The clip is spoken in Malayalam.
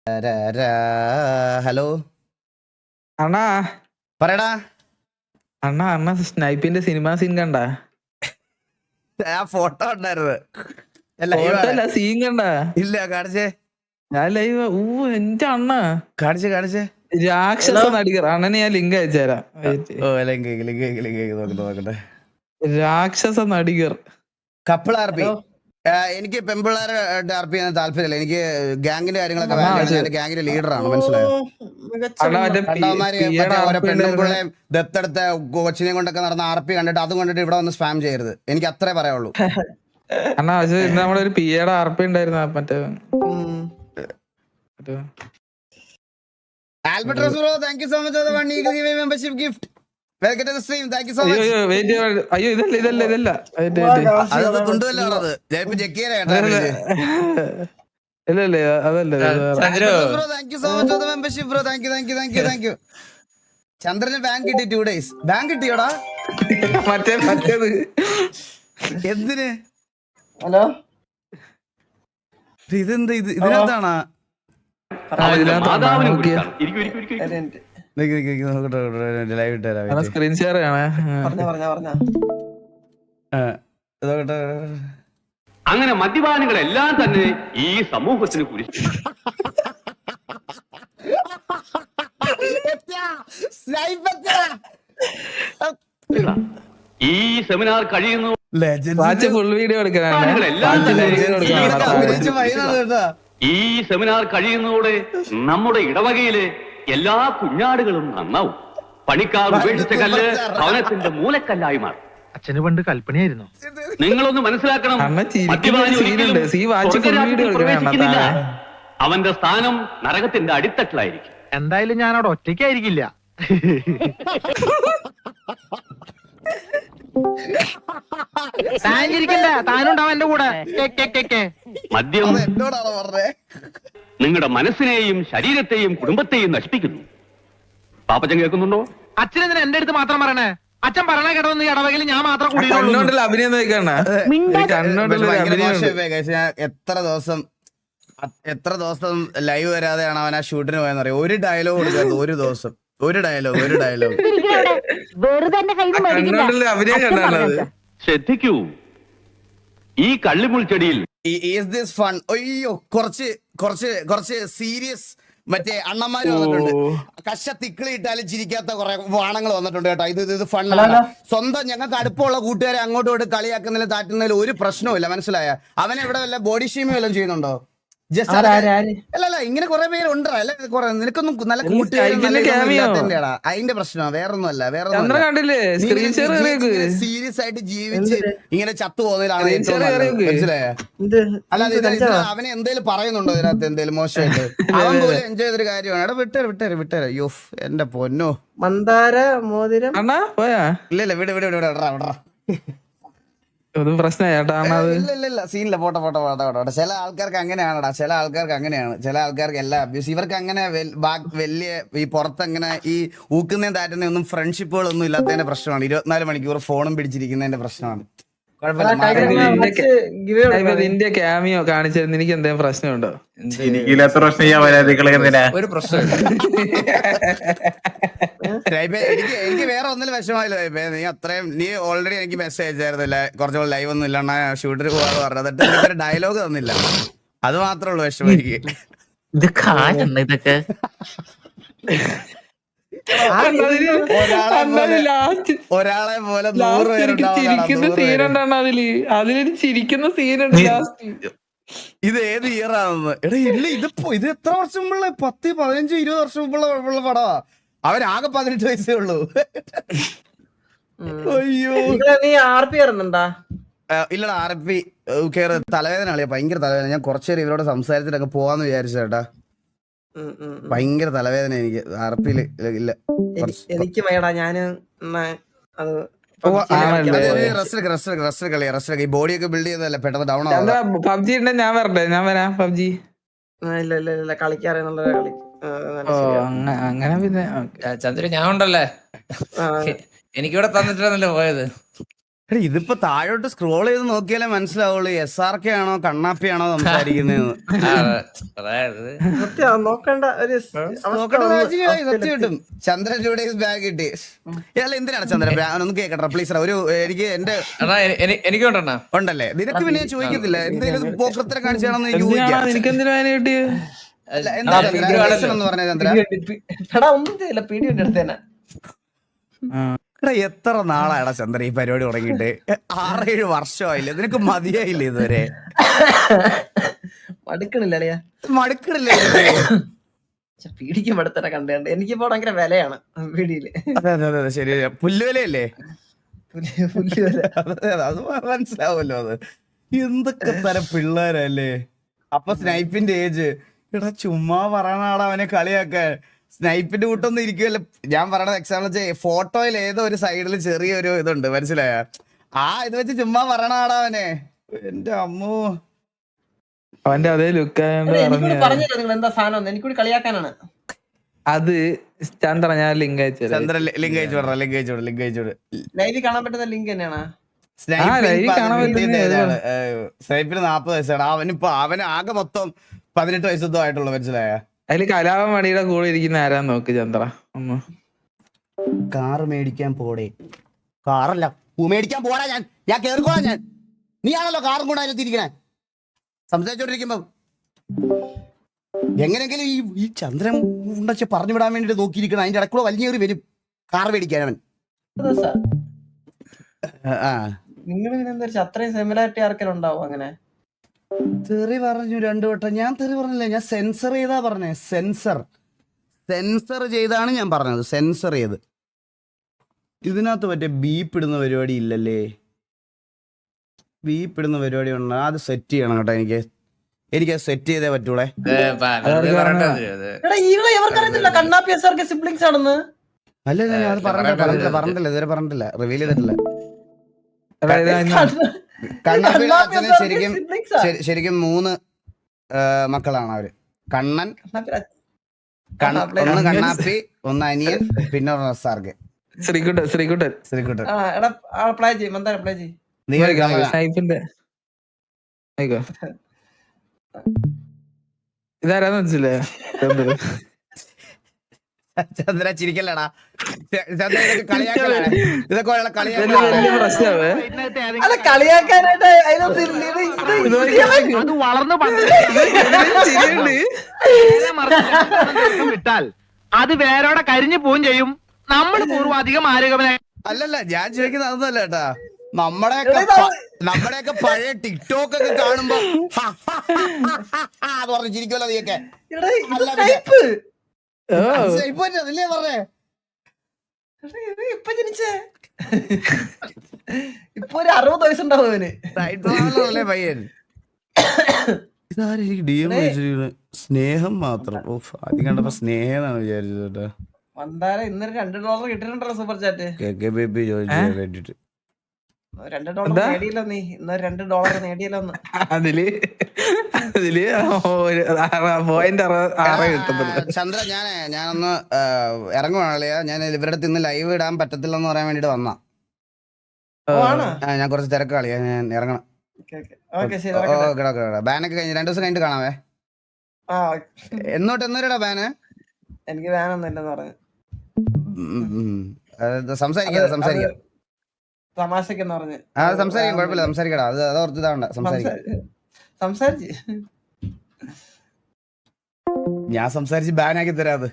ഹലോ അണ്ണാ പറയടാ. അണ്ണ സ്നൈപ്പിന്റെ സിനിമ സീൻ കണ്ട? ആ ഫോട്ടോ ഉണ്ടായിരുന്നു. ഫോട്ടോ അല്ല, സീൻ കണ്ട? ഇല്ല, കാണിച്ചേ. ഞാൻ ലൈവ്. എന്റെ അണ്ണ കാണിച്ചേ. രാക്ഷസ നടികർ. അണ്ണനെ ഞാൻ ലിങ്ക് അയച്ചുതരാം. നോക്കട്ടെ. രാക്ഷസ നടികർ കപ്പിൾ ആർ പി. എനിക്ക് പെമ്പിള്ളേരെ ആർപി ചെയ്യാൻ താല്പര്യമില്ല. എനിക്ക് ഗാങ്ങിന്റെ കാര്യങ്ങളൊക്കെ ഞാൻ ഗാങ്ങിന്റെ ലീഡറാണ്, മനസ്സിലായോ? ഓരോ പെണ്ണുപിള്ളേയും ദത്തെടുത്ത കൊച്ചിനെയും കൊണ്ടൊക്കെ നടന്ന ആർപി കണ്ടിട്ട് അതും കൊണ്ടിട്ട് ഇവിടെ വന്ന് സ്പാം ചെയ്യരുത്. എനിക്ക് അത്രേ പറയാനുള്ളൂ. അണ്ണാ പക്ഷെ ഇന്ന് നമ്മളൊരു പിയുടെ ആർപി ഉണ്ടായിരുന്നു. മറ്റേ Albert bro, thank you so much for the 1 eagle giveaway membership gift. Welcome to the stream. Thank you so much. അയ്യോ ഇതല്ല. അത് തുണ്ടുവല്ലോ അത്. ഞാൻ ഇപ്പൊ ചെക്ക് ചെയ്യാനാ. ഇല്ലല്ലേ, അതല്ലേ. Bro thank you so much for the membership bro. Thank U. ചന്ദ്രന് ബാങ്ക് കിട്ടി 2 days. ബാങ്ക് കിട്ടിയോടാ? മറ്റേത് എന്തിന്? ഹലോ, ഇതെന്താ ഇതിനകത്താണാ? സ്ക്രീൻ ഷെയർ ആണ്. അങ്ങനെ മദ്യപാനികളെല്ലാം തന്നെ ഈ സമൂഹത്തിന് കുരിശ്. ഈ സെമിനാർ കഴിയുന്നു. ഫുൾ വീഡിയോ ഈ സെമിനാർ കഴിയുന്നതോടെ നമ്മുടെ ഇടവകയിലെ എല്ലാ കുഞ്ഞാടുകളും നന്നാവും. പണിക്കാർ ഉപേക്ഷിച്ച കല്ല് ഭവനത്തിന്റെ മൂലക്കല്ലായി മാറും. അച്ഛന് പണ്ട് കൽപ്പനയായിരുന്നു. നിങ്ങളൊന്ന് മനസ്സിലാക്കണം, പ്രവേശിക്കുന്നില്ല. അവന്റെ സ്ഥാനം നരകത്തിന്റെ അടിത്തട്ടിലായിരിക്കും. എന്തായാലും ഞാൻ അവിടെ ഒറ്റയ്ക്കായിരിക്കില്ല. താനുണ്ടാവും എന്റെ കൂടെ. മദ്യം നിങ്ങളുടെ മനസ്സിനെയും ശരീരത്തെയും കുടുംബത്തെയും നശിപ്പിക്കുന്നു. പാപ്പച്ചൻ കേൾക്കുന്നുണ്ടോ? അച്ഛനെന്തിനാ എന്റെ അടുത്ത് മാത്രം പറയണേ? അച്ഛൻ പറയണ കേട്ടോന്ന് ഇടവകയിൽ ഞാൻ മാത്രം കൂടി അഭിനയം എത്ര ദിവസം ലൈവ് വരാതെയാണ് അവൻ ആ ഷൂട്ടിന് പോയെന്ന് അറിയാം. ഒരു ഡയലോഗ് കൊടുക്കുന്നത് ഒരു ദിവസം. ഒരു ഡയലോഗ് ശ്രദ്ധിക്കൂ, ഈ കള്ളിമുൾച്ചെടിയിൽ അയ്യോ കുറച്ച് സീരിയസ് മറ്റേ അണ്ണന്മാര് വന്നിട്ടുണ്ട്. കശ തിക്കിളിയിട്ടാലും ചിരിക്കാത്ത കുറെ വാണങ്ങൾ വന്നിട്ടുണ്ട് കേട്ടോ. ഇത് ഫണ്ണല്ല. സ്വന്തം ഞങ്ങൾക്ക് അടുപ്പമുള്ള കൂട്ടുകാരെ അങ്ങോട്ടും ഇങ്ങോട്ട് കളിയാക്കുന്നതിലും താറ്റുന്നതിലും ഒരു പ്രശ്നവുമില്ല, മനസ്സിലായ? അവനെ ഇവിടെ വല്ല ബോഡി ഷേമിങ് വല്ലതും ചെയ്യുന്നുണ്ടോ? അല്ല ഇങ്ങനെ കുറെ പേരുണ്ടോ? അല്ല നിനക്കൊന്നും നല്ല കൂട്ടുകാരാ. അതിന്റെ പ്രശ്നമാണ്, വേറൊന്നുമല്ല. സീരിയസ് ആയിട്ട് ജീവിച്ച് ഇങ്ങനെ ചത്തു പോകുന്നതിലാണ് മനസ്സിലായ? അല്ലാതെ അവനെ എന്തേലും പറയുന്നുണ്ടോ ഇതിനകത്ത്? എന്തേലും മോശമായിട്ട് അവൻ പോലെ എൻജോയ് ചെയ്തൊരു കാര്യമാണ്. എടാ വിട്ടേരെ. യോ എന്റെ പൊന്നോ. മന്ദാര മോതിരം ഇല്ല വിട. പ്രശ്നമില്ല, സീനില്ല. പോട്ടെ. ചില ആൾക്കാർക്ക് അങ്ങനെയാണടാ. ചില ആൾക്കാർക്ക് എല്ലാ അബ്യൂസ്. ഇവർക്ക് അങ്ങനെ വലിയ ഈ പുറത്തങ്ങനെ ഈ ഊക്കുന്നേം താറ്റുന്നേം ഒന്നും ഫ്രണ്ട്ഷിപ്പുകളൊന്നും ഇല്ലാത്തതിന്റെ പ്രശ്നമാണ്. 24 മണിക്കൂർ ഫോണും പിടിച്ചിരിക്കുന്നതിന്റെ പ്രശ്നമാണ്. നിന്റെ ക്യാമിയോ കാണിച്ചിരുന്നു. എനിക്ക് എന്തെങ്കിലും പ്രശ്നമുണ്ടോ? ഒരു പ്രശ്നം എനിക്ക് വേറെ ഒന്നിലും വിഷമമായില്ല. നീ അത്രയും നീ ഓൾറെഡി എനിക്ക് മെസ്സേജ് അയച്ചായിരുന്നില്ല, കുറച്ചുകൂടെ ലൈവ് ഒന്നും ഇല്ല ഷൂട്ടിന് പോവാന്ന് പറഞ്ഞത്. എന്നിട്ട് എനിക്കൊരു ഡയലോഗ് തന്നില്ല. അത് മാത്രമേ ഉള്ളൂ വിഷമം എനിക്ക്. ഇതൊക്കെ ഒരാളെ പോലെ 100 പേരുണ്ടാവും. അതിലൊരു ചിരിക്കുന്ന സീനുണ്ട് ലാസ്റ്റ്. ഇത് ഏത് ഇയർ ആണെന്ന്? എടാ ഇല്ല, ഇത് എത്ര വർഷം മുമ്പുള്ള? 10, 15, 20 വർഷം മുമ്പുള്ള പടവാ. അവനാകെ 18 വയസ്സേ ഉള്ളൂ. അയ്യോ, നീ ആർപി ഇറങ്ങണ്ടാ? ഇല്ലടാ, ആർപി കേറ്. തലവേദന കളിയാ, ഭയങ്കര തലവേദന. ഞാൻ കുറച്ചേരം ഇവരോട് സംസാരിച്ചിട്ടൊക്കെ പോവാന്ന് വിചാരിച്ചേട്ടാ. ഭയങ്കര തലവേദന എനിക്ക്. ആർപിയില് ഇല്ല. എനിക്ക് വേടാ. ഞാന് അത് റെസ്റ്റ് കളി. ഈ ബോഡിയൊക്കെ ബിൽഡ് ചെയ്തല്ലേ പെട്ടെന്ന് ഡൗൺ ആവും. പബ്ജി ഉണ്ടെ ഞാൻ വരാം. പബ്ജി ഇല്ല കളിക്കാറിയുള്ള കളി. അങ്ങനെ പിന്നെ ചന്ദ്ര ഞാൻ ഉണ്ടല്ലേ, എനിക്കിവിടെ തന്നിട്ടാണല്ലോ പോയത്. ഇതിപ്പോ താഴോട്ട് സ്ക്രോൾ ചെയ്ത് നോക്കിയാലേ മനസ്സിലാവുള്ളൂ SRK ആണോ കണ്ണാപ്പിയാണോ സംസാരിക്കുന്നതെന്ന്. സത്യം നോക്കണ്ട ഒരു നോക്കട്ടെ രാജീവ്, സത്യമായിട്ടും ചന്ദ്രൻ 2 days ബാഗ് കിട്ടി. ഇയാൾ എന്തിനാണ് ചന്ദ്രൻ ഒന്ന് കേക്കട്ടെ പ്ലീസ്. ഒരു എനിക്ക് എന്റെ എനിക്ക് കൊണ്ടോ ഉണ്ടല്ലേ, നിനക്ക് പിന്നെ ഞാൻ ചോദിക്കത്തില്ല എന്തെങ്കിലും പോക്കൃത്തരം കാണിച്ചാണെന്ന് എനിക്ക് ചോദിക്കാം. എനിക്കെന്തിനാ അതിനെ കിട്ടിയത്? അല്ല, എന്താ ചന്ദ്ര, reason എന്ന് പറഞ്ഞ ചന്ദ്ര? എടാ ഒന്നും ചെയ്യില്ല, പീടി കൊണ്ട് എടുത്തേനെ. എടാ എത്ര നാളായടാ ചന്ദ്ര ഈ പരിപാടി തുടങ്ങിയിട്ട്? 6-7 വർഷമായില്ലേ? നിനക്ക് മതിയായില്ലേ ഇതുവരെ? മടുക്കണില്ല അളിയാ, മടുക്കണില്ലേ? പീടിക്ക് മടുത്തന്നെ കണ്ടുകൊണ്ട് എനിക്കിപ്പോ ഭയങ്കര വിലയാണ് പീടിയില്. അതെ അതെ അതെ ശരി. പുല്ലുവിലയല്ലേ? പുല്ല് വില. അത് മനസ്സിലാവുമല്ലോ. അത് എന്തൊക്കെ തരം പിള്ളേരല്ലേ. അപ്പൊ സ്നൈപ്പിന്റെ ഏജ്. എടാ ചുമ്മാ പറയണാടാ അവനെ കളിയാക്കാൻ. സ്നൈപ്പിന്റെ കൂട്ടൊന്നും ഇരിക്കുമല്ലോ. ഞാൻ പറയണത് എക്സാമ്പിൾ വെച്ചാൽ ഫോട്ടോയിൽ ഏതോ ഒരു സൈഡിൽ ചെറിയൊരു ഇതുണ്ട്, മനസ്സിലായ? ഇത് വെച്ച് ചുമ്മാ പറയണാടാ അവനെ. എന്റെ അമ്മോ, അവന്റെ അതേ ലുക്ക് എനിക്കൂടി പറഞ്ഞു നിങ്ങൾ എന്താ സാധനം, എനിക്കൂടി കളിയാക്കാനാണ്. അത് ചന്ദ്ര ഞാൻ ലിങ്ക് അയച്ചു ചന്ദ്ര ലിങ്ക് അയച്ചു വിടറ, ലിങ്ക് അയച്ചു വിട്, ലിങ്ക് അയച്ചു വിട്. ലൈവിൽ കാണാൻ പറ്റുന്ന ലിങ്ക് തന്നെയാണ്. സ്നൈപ്പിന് 40 വയസ്സാണ്. അവന് ആകെ മൊത്തം 18 വയസ്സൊന്നും ആയിട്ടുള്ളൂ, മനസ്സിലായ? അതില് കലാപമണിയുടെ കൂടെ ഇരിക്കുന്ന ആരാന്ന് നോക്ക് ചന്ദ്ര. കാറ് മേടിക്കാൻ പോടേ. കാറല്ല, മേടിക്കാൻ പോടാ. ഞാൻ കേറിക്കോളാം. നീ ആണല്ലോ കാറും കൂടെ അതിലെത്തിരിക്കണേ സംസാരിച്ചോണ്ടിരിക്കുമ്പോ. എങ്ങനെങ്കിലും ഈ ചന്ദ്രൻ ഉണ്ടച്ച് പറഞ്ഞു വിടാൻ വേണ്ടിട്ട് നോക്കിയിരിക്കണം. അതിന്റെ ഇടക്കൂടെ വലിഞ്ഞേറി വരും കാർ മേടിക്കാൻ അവൻ. നിങ്ങൾ എന്താ അത്രയും സിമിലാരിറ്റി ആർക്കെങ്കിലും ഉണ്ടാവും? അങ്ങനെ തെറി പറഞ്ഞു 2 വട്ടം. ഞാൻ തെറി പറഞ്ഞില്ല, ഞാൻ സെൻസർ ചെയ്താ പറഞ്ഞേ. സെൻസർ ചെയ്താണ് ഞാൻ പറഞ്ഞത്, സെൻസർ ചെയ്ത്. ഇതിനകത്ത് മറ്റേ ബീപ്പ് ഇടുന്ന പരിപാടി ഇല്ലല്ലേ? ബീപ്പ് ഇടുന്ന പരിപാടി ഉണ്ടോ? അത് സെറ്റ് ചെയ്യണം കേട്ടോ. എനിക്കത് സെറ്റ് ചെയ്തേ പറ്റൂളെ. കണ്ണാപ്പി SRK സിബ്ലിങ്സ് ആണെന്ന്. അല്ല ഞാൻ അത് പറഞ്ഞിട്ടില്ല ഇതുവരെ പറഞ്ഞിട്ടില്ല, റിവീൽ ചെയ്തിട്ടില്ല. കണ്ണാപ്പിയുടെ അച്ഛന് ശരിക്കും 3 മക്കളാണ് അവര്. കണ്ണൻ, ഒന്ന് കണ്ണാപ്പി, ഒന്ന് അനിയൻ, പിന്നെ SRK. ശ്രീകുട്ടൻ ഇതാരാന്ന് മനസ്സില്ലേ? ചന്ദ്ര ചിരിക്കല്ലടാ. ചന്ദ്ര ഇതൊക്കെ കളിയാക്കലാണ്. ഇതൊക്കെ വലിയ പ്രശ്നമേ. കളിയാക്കാനായിട്ട് അത് വളർന്നു വിട്ടാൽ അത് വേരോടെ കരിഞ്ഞു പോവും ചെയ്യും. നമ്മൾ പൂർവാധികം ആരോഗ്യമായി. അല്ലല്ല, ഞാൻ ചോദിക്കുന്നത് അതൊന്നുമല്ല കേട്ടാ. നമ്മുടെയൊക്കെ പഴയ ടിക്ടോക്ക് ഒക്കെ കാണുമ്പോ അത് പറഞ്ഞു ചിരിക്കുമല്ലോ നീയൊക്കെ. അതില്ലേ പറഞ്ഞേ ഇപ്പൊ ജനിച്ചേ, ഇപ്പൊ ഒരു 60 വയസ്സുണ്ടാവും അവന്. പയ്യൻ ഇതാരെനിക്ക് DM വെച്ചിരിക്കുന്നത്? സ്നേഹം മാത്രം. ആദ്യം കണ്ടപ്പോ സ്നേഹം എന്നാണ് വിചാരിച്ചത് കേട്ടോ. വന്താരം ഇന്നൊരു $2 കിട്ടിയിട്ടുണ്ടല്ലോ സൂപ്പർ ചാറ്റ്. KK ബേബി ചോദിക്കാൻ വേണ്ടിട്ട് $2 നേടിയല്ലോ നീ. ഇന്നൊരു $2 നേടിയല്ലോ. ചന്ദ്ര ഞാനൊന്ന് ഇറങ്ങുവാണല്ലേ. ഞാൻ ഇവരുടെ അടുത്ത് ഇന്ന് ലൈവ് ഇടാൻ പറ്റത്തില്ലെന്ന് പറയാൻ വേണ്ടിട്ട് വന്നാ. ഞാൻ കുറച്ച് തിരക്ക് കളിയാ, ഞാൻ ഇറങ്ങണം. ബാനൊക്കെ കഴിഞ്ഞ് 2 ദിവസം കഴിഞ്ഞിട്ട് കാണാവേ. എന്നോടാ ബാന്? എനിക്ക് ബാനൊന്നുമില്ലെന്ന് പറഞ്ഞു. സംസാരിക്കാം തമാശക്കെന്ന് പറഞ്ഞു. സംസാരിക്കാം, കുഴപ്പമില്ല, സംസാരിക്കടാ. അത് ഓർത്ത് ഇതാവണ്ട, സംസാരിച്ച് ഞാൻ സംസാരിച്ച് ബാനാക്കി തരാത്.